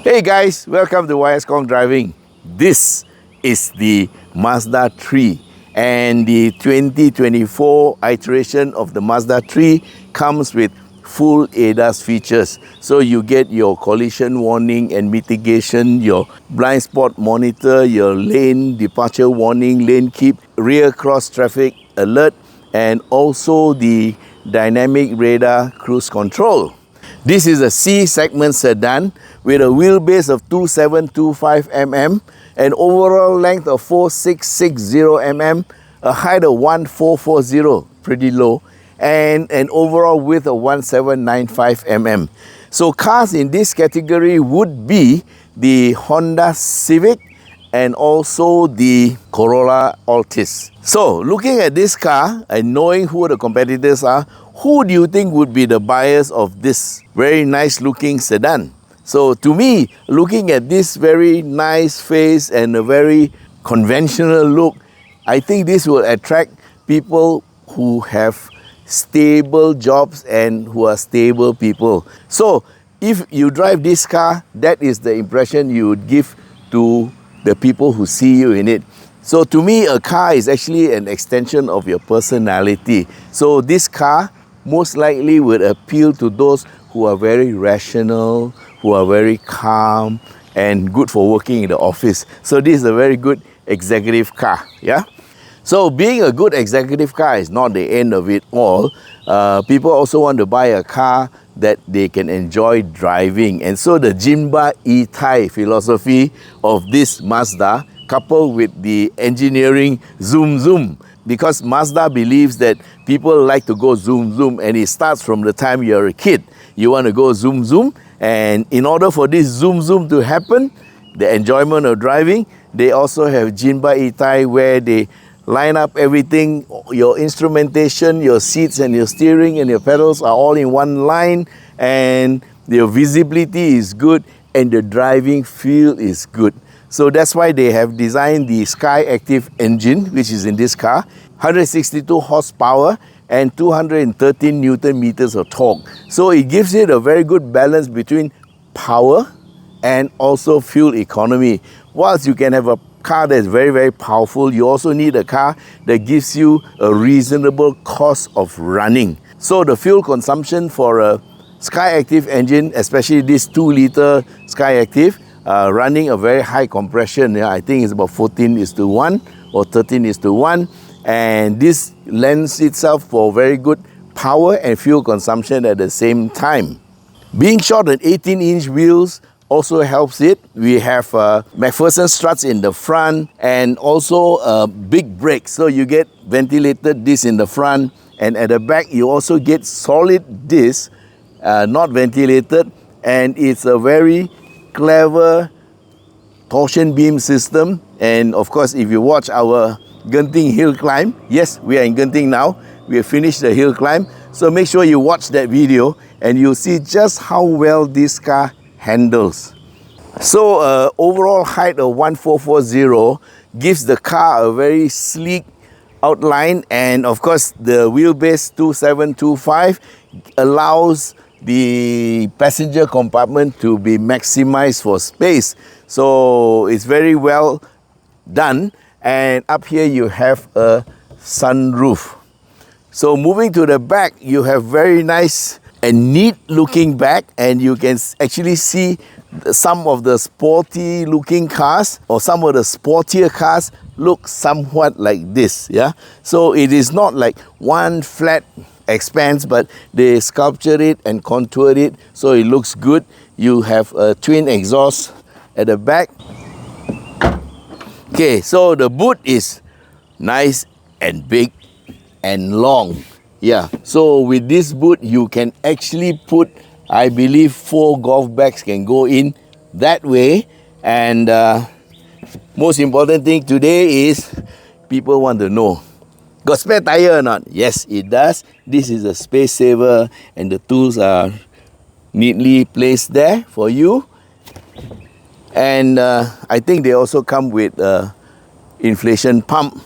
Hey guys, welcome to Khong Driving. This is the Mazda 3 and the 2024 iteration of the Mazda 3 comes with full ADAS features. So you get your collision warning and mitigation, your blind spot monitor, your lane departure warning, lane keep, rear cross traffic alert, and also the dynamic radar cruise control. This is a C-segment sedan with a wheelbase of 2725 mm, an overall length of 4660 mm, a height of 1440, pretty low, and an overall width of 1795 mm. So cars in this category would be the Honda Civic and also the Corolla Altis. So looking at this car and knowing who the competitors are, who do you think would be the buyers of this very nice looking sedan? So to me, looking at this very nice face and a very conventional look, I think this will attract people who have stable jobs and who are stable people. So if you drive this car, that is the impression you would give to the people who see you in it. So to me, a car is actually an extension of your personality. So this car most likely would appeal to those who are very rational, who are very calm, and good for working in the office. So this is a very good executive car, yeah? So being a good executive car is not the end of it all. People also want to buy a car that they can enjoy driving. And so the Jinba E-Tai philosophy of this Mazda, coupled with the engineering zoom zoom, because Mazda believes that people like to go zoom zoom, and it starts from the time you're a kid. You want to go zoom zoom, and in order for this zoom zoom to happen, the enjoyment of driving, they also have Jinba E-Tai where they line up everything, your instrumentation, your seats and your steering and your pedals are all in one line, and your visibility is good and the driving feel is good. So that's why they have designed the Sky Active engine, which is in this car, 162 horsepower and 213 Newton meters of torque. So it gives it a very good balance between power and also fuel economy. Whilst you can have a car that's very, very powerful, you also need a car that gives you a reasonable cost of running. So the fuel consumption for a Sky Active engine, especially this 2-liter Sky Active, running a very high compression, I think it's about 14:1 or 13:1, and this lends itself for very good power and fuel consumption at the same time. Being short on 18-inch wheels also helps it. We have McPherson struts in the front and also big brakes, so you get ventilated discs in the front, and at the back you also get solid discs, not ventilated, and it's a very clever torsion beam system. And of course, if you watch our Genting hill climb, yes, we are in Genting now, we have finished the hill climb, so make sure you watch that video and you'll see just how well this car handles. So overall height of 1440 gives the car a very sleek outline, and of course the wheelbase 2725 allows the passenger compartment to be maximized for space. So it's very well done, and up here you have a sunroof. So moving to the back, you have very nice and neat looking back, and you can actually see some of the sporty looking cars or some of the sportier cars look somewhat like this, yeah? So it is not like one flat expanse, but they sculpture it and contour it so it looks good. You have a twin exhaust at the back. Okay, so the boot is nice and big and long. Yeah, so with this boot you can actually put, I believe, 4 golf bags can go in that way. And most important thing today is people want to know, got spare tire or not? Yes, it does. This is a space saver and the tools are neatly placed there for you. And I think they also come with inflation pump.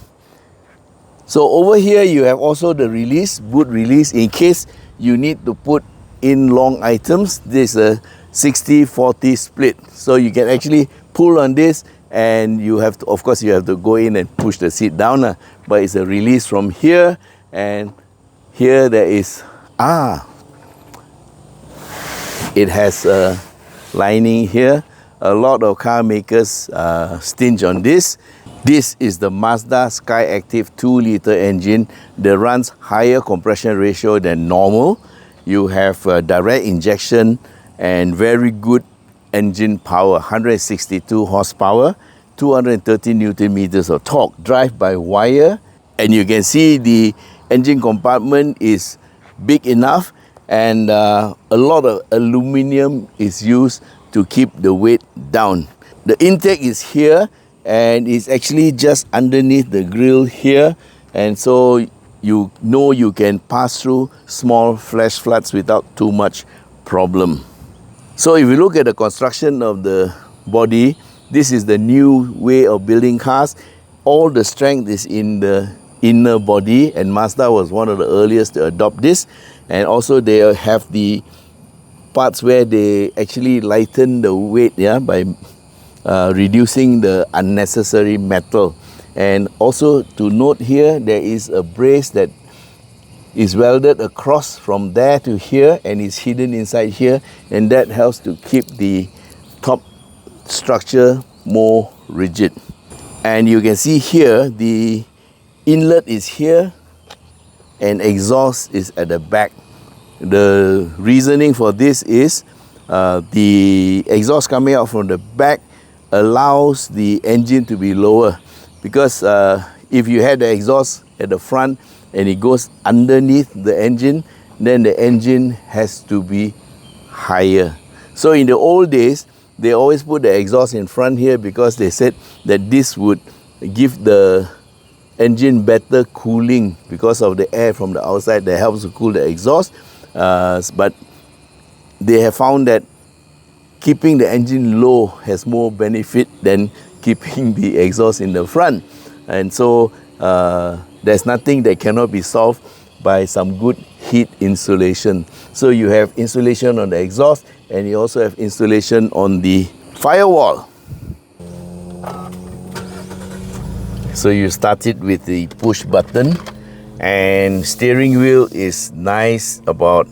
So over here you have also the release, boot release, in case you need to put in long items. There's a 60-40 split. So you can actually pull on this, and you have to, of course, you have to go in and push the seat down, but it's a release from here, and here there is, it has a lining here. A lot of car makers stinge on this. This is the Mazda Skyactiv 2-liter engine that runs higher compression ratio than normal. You have direct injection and very good engine power, 162 horsepower, 230 Newton meters of torque, drive by wire. And you can see the engine compartment is big enough, and a lot of aluminum is used to keep the weight down. The intake is here, and it's actually just underneath the grille here, and so you know you can pass through small flash floods without too much problem. So if you look at the construction of the body, this is the new way of building cars. All the strength is in the inner body, and Mazda was one of the earliest to adopt this. And also they have the parts where they actually lighten the weight, by reducing the unnecessary metal. And also to note here, there is a brace that is welded across from there to here and is hidden inside here, and that helps to keep the top structure more rigid. And you can see here the inlet is here and exhaust is at the back. The reasoning for this is the exhaust coming out from the back allows the engine to be lower, because if you had the exhaust at the front and it goes underneath the engine, then the engine has to be higher. So in the old days, they always put the exhaust in front here because they said that this would give the engine better cooling because of the air from the outside that helps to cool the exhaust. But they have found that keeping the engine low has more benefit than keeping the exhaust in the front. And so there's nothing that cannot be solved by some good heat insulation. So you have insulation on the exhaust, and you also have insulation on the firewall. So you start it with the push button, and steering wheel is nice, about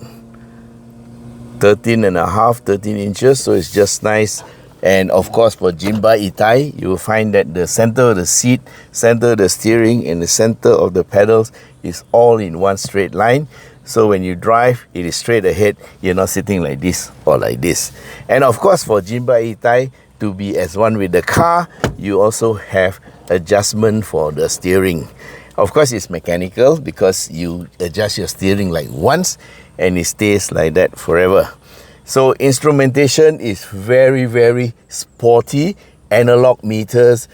13 inches, so it's just nice. And of course for Jinba Itai, you will find that the center of the seat, center of the steering, and the center of the pedals is all in one straight line. So when you drive, it is straight ahead. You're not sitting like this or like this. And of course for Jinba Itai to be as one with the car, you also have adjustment for the steering. Of course it's mechanical because you adjust your steering like once and it stays like that forever. So instrumentation is very, very sporty. Analog meters,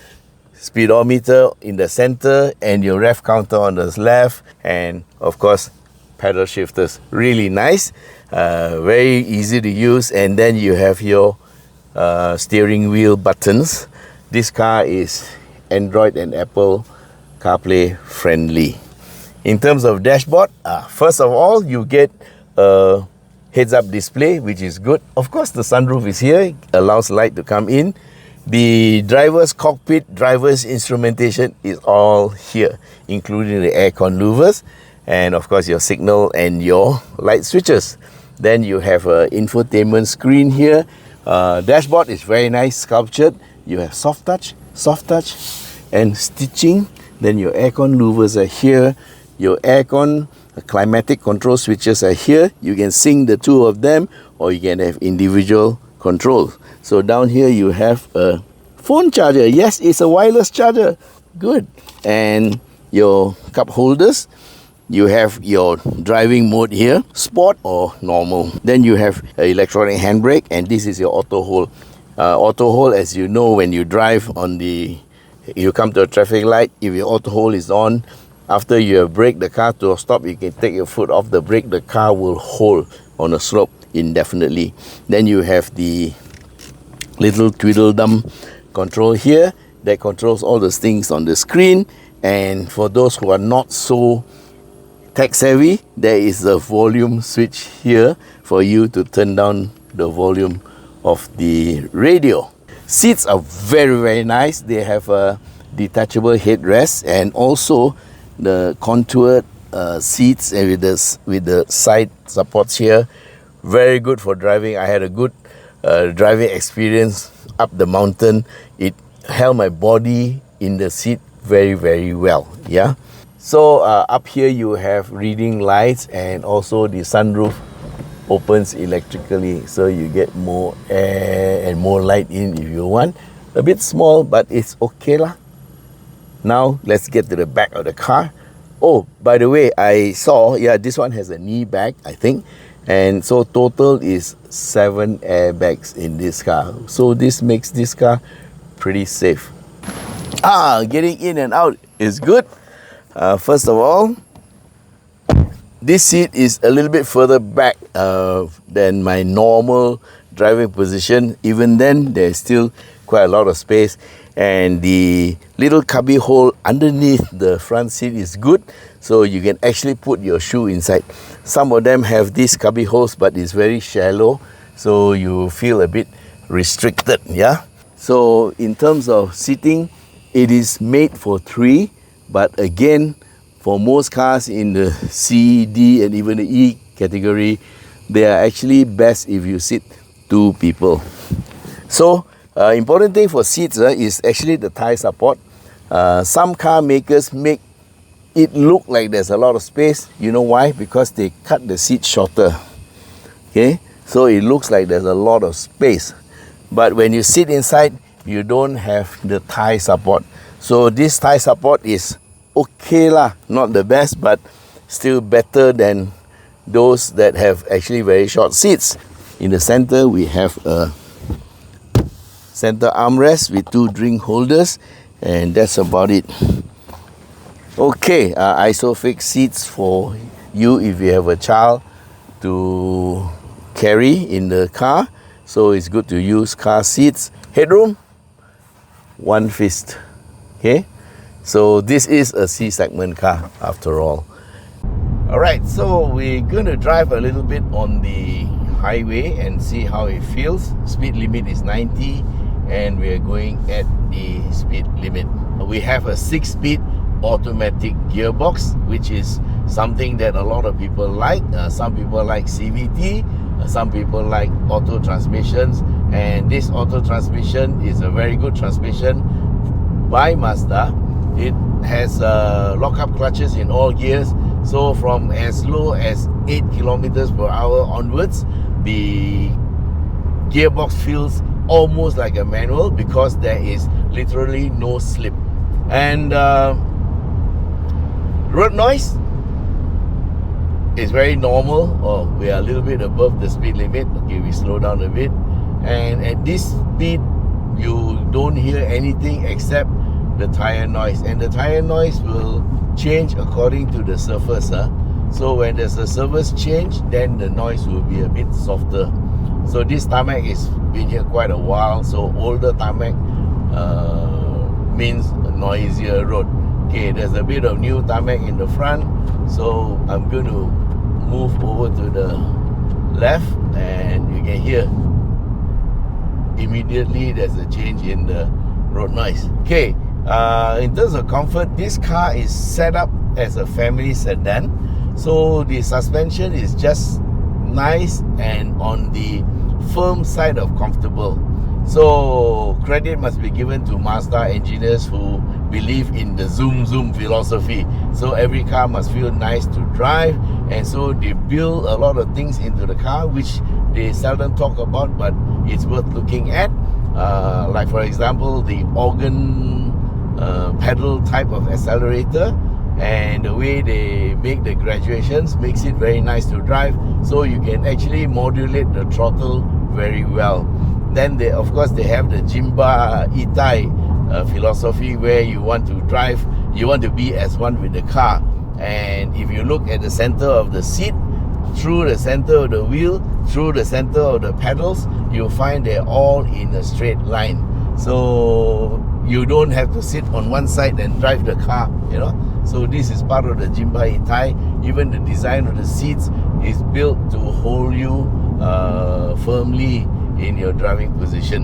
speedometer in the center, and your rev counter on the left, and of course pedal shifters. Really nice, very easy to use. And then you have your steering wheel buttons. This car is Android and Apple CarPlay friendly. In terms of dashboard, first of all, you get a heads-up display, which is good. Of course, the sunroof is here, allows light to come in. The driver's cockpit, driver's instrumentation is all here, including the aircon louvers, and of course your signal and your light switches. Then you have an infotainment screen here. Dashboard is very nice, sculptured. You have soft touch, and stitching. Then your aircon louvers are here. Your aircon climatic control switches are here. You can sync the two of them, or you can have individual controls. So down here you have a phone charger. Yes, it's a wireless charger. Good. And your cup holders. You have your driving mode here, sport or normal. Then you have an electronic handbrake, and this is your auto hold. Auto hold, as you know, when you drive on you come to a traffic light, if your auto hold is on, after you have braked the car to a stop, you can take your foot off the brake. The car will hold on a slope indefinitely. Then you have the little Tweedledum control here that controls all the things on the screen. And for those who are not so tech savvy, there is a volume switch here for you to turn down the volume of the radio. Seats are very nice. They have a detachable headrest and also the contoured seats with the side supports here. Very good for driving. I had a good driving experience up the mountain. It held my body in the seat very well. Yeah. So up here you have reading lights, and also the sunroof opens electrically, so you get more air and more light in if you want. A bit small, but it's okay lah. Now let's get to the back of the car. Oh, by the way, I saw, yeah, this one has a knee bag, I think. And so total is 7 airbags in this car. So this makes this car pretty safe. Getting in and out is good. First of all, this seat is a little bit further back than my normal driving position. Even then, there's still quite a lot of space. And the little cubby hole underneath the front seat is good. So you can actually put your shoe inside. Some of them have these cubby holes, but it's very shallow. So you feel a bit restricted, yeah? So in terms of seating, it is made for 3. But again, for most cars in the C, D and even the E category, they are actually best if you sit 2 people. So, important thing for seats is actually the thigh support. Some car makers make it look like there's a lot of space. You know why? Because they cut the seat shorter. Okay, so it looks like there's a lot of space. But when you sit inside, you don't have the thigh support. So this thigh support is okay lah, not the best, but still better than those that have actually very short seats. In the center, we have a center armrest with 2 drink holders, and that's about it. Okay, ISOFIX seats for you if you have a child to carry in the car. So it's good to use car seats. Headroom, 1 fist. Okay, so this is a C segment car after all. Alright, so we're going to drive a little bit on the highway and see how it feels. Speed limit is 90 and we're going at the speed limit. We have a 6-speed automatic gearbox, which is something that a lot of people like. Some people like CVT, some people like auto transmissions, and this auto transmission is a very good transmission by Mazda. It has lock-up clutches in all gears, so from as low as 8 kilometers per hour onwards, the gearbox feels almost like a manual because there is literally no slip. And road noise is very normal. We are a little bit above the speed limit. Okay, we slow down a bit, and at this speed you don't hear anything except the tire noise, and the tire noise will change according to the surface. So when there's a surface change, then the noise will be a bit softer. So this tarmac has been here quite a while, so older tarmac means a noisier road. Okay, there's a bit of new tarmac in the front, so I'm going to move over to the left, and you can hear immediately there's a change in the road noise. Okay, in terms of comfort, this car is set up as a family sedan, so the suspension is just nice and on the firm side of comfortable. So credit must be given to Mazda engineers who believe in the zoom philosophy. So every car must feel nice to drive, and so they build a lot of things into the car which they seldom talk about, but it's worth looking at. Like for example, the organ pedal type of accelerator, and the way they make the graduations makes it very nice to drive, so you can actually modulate the throttle very well. Then they, of course, they have the Jimba Itai philosophy, where you want to drive, you want to be as one with the car. And if you look at the center of the seat, through the center of the wheel, through the center of the pedals, you'll find they're all in a straight line. So you don't have to sit on one side and drive the car, you know. So this is part of the Jimba Itai. Even the design of the seats is built to hold you firmly in your driving position.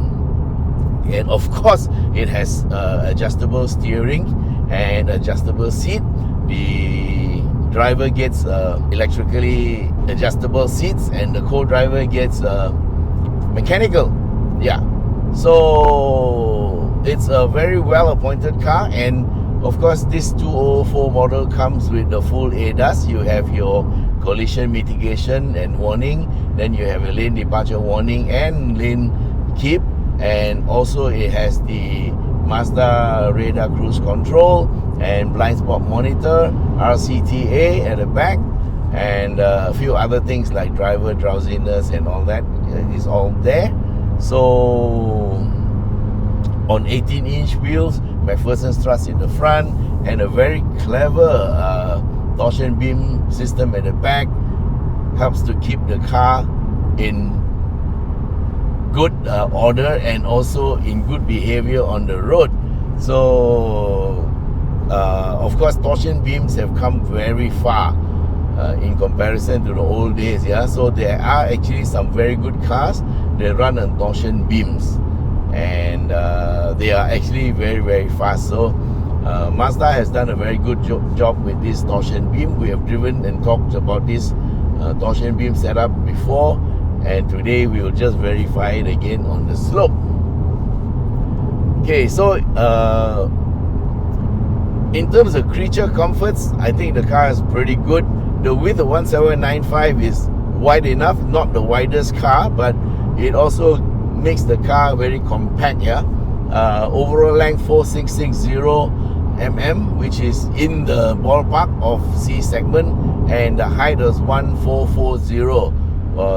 And of course, it has adjustable steering and adjustable seat. The driver gets electrically adjustable seats, and the co-driver gets mechanical. Yeah, so it's a very well appointed car. And of course, this 2004 model comes with the full ADAS. You have your collision mitigation and warning, then you have a lane departure warning and lane keep, and also it has the Mazda radar cruise control and blind spot monitor, RCTA at the back, and a few other things like driver drowsiness and all that is all there. So on 18-inch wheels, McPherson's thrust in the front, and a very clever torsion beam system at the back helps to keep the car in good order and also in good behavior on the road. So of course, torsion beams have come very far in comparison to the old days. Yeah, so there are actually some very good cars that run on torsion beams, and they are actually very, very fast. So Mazda has done a very good job with this torsion beam. We have driven and talked about this torsion beam setup before, and today we will just verify it again on the slope. Okay, so in terms of creature comforts, I think the car is pretty good. The width of 1795 is wide enough, not the widest car, but it also makes the car very compact. Yeah, overall length 4660 mm, which is in the ballpark of C segment, and the height is 1440.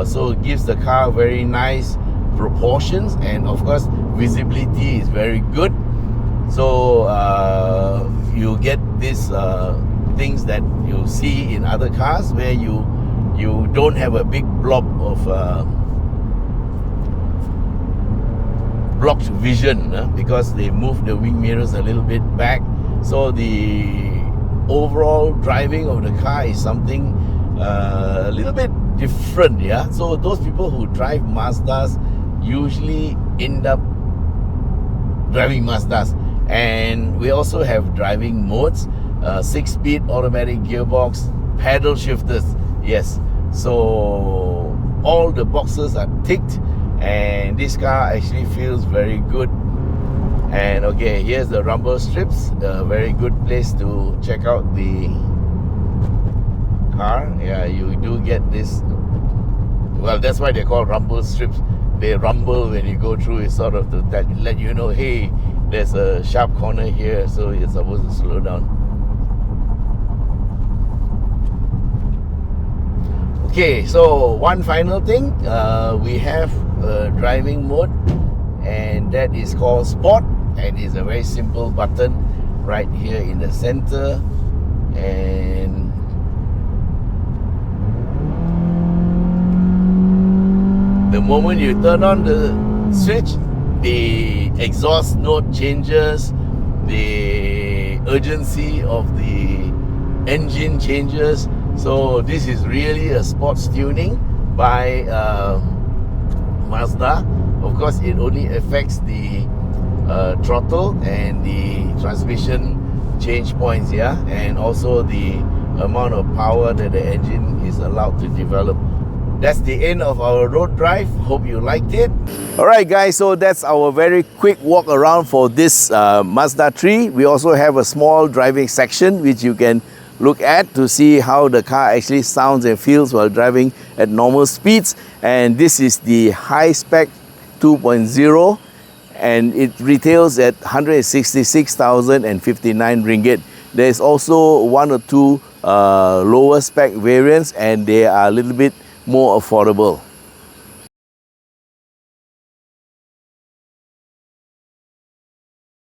So it gives the car very nice proportions, and of course visibility is very good. So you get these things that you see in other cars where you don't have a big blob of blocked vision because they move the wing mirrors a little bit back. So the overall driving of the car is something a little bit different. Yeah, so those people who drive Mazdas usually end up driving Mazdas. And we also have driving modes, 6-speed automatic gearbox, paddle shifters. Yes, so all the boxes are ticked, and this car actually feels very good. And okay, here's the rumble strips, a very good place to check out the car. Yeah, you do get this. Well, that's why they're called rumble strips. They rumble when you go through. It's sort of to let you know, hey, there's a sharp corner here, so you're supposed to slow down. Okay, so one final thing, we have a driving mode, and that is called Sport, and it's a very simple button right here in the center. And the moment you turn on the switch, the exhaust note changes, the urgency of the engine changes. So this is really a sports tuning by Mazda. Of course, it only affects the throttle and the transmission change points, yeah, and also the amount of power that the engine is allowed to develop. That's the end of our road drive. Hope you liked it. Alright guys, so that's our very quick walk around for this Mazda 3. We also have a small driving section which you can look at to see how the car actually sounds and feels while driving at normal speeds. And this is the high spec 2.0, and it retails at 166,059 ringgit. There's also one or two lower spec variants, and they are a little bit more affordable.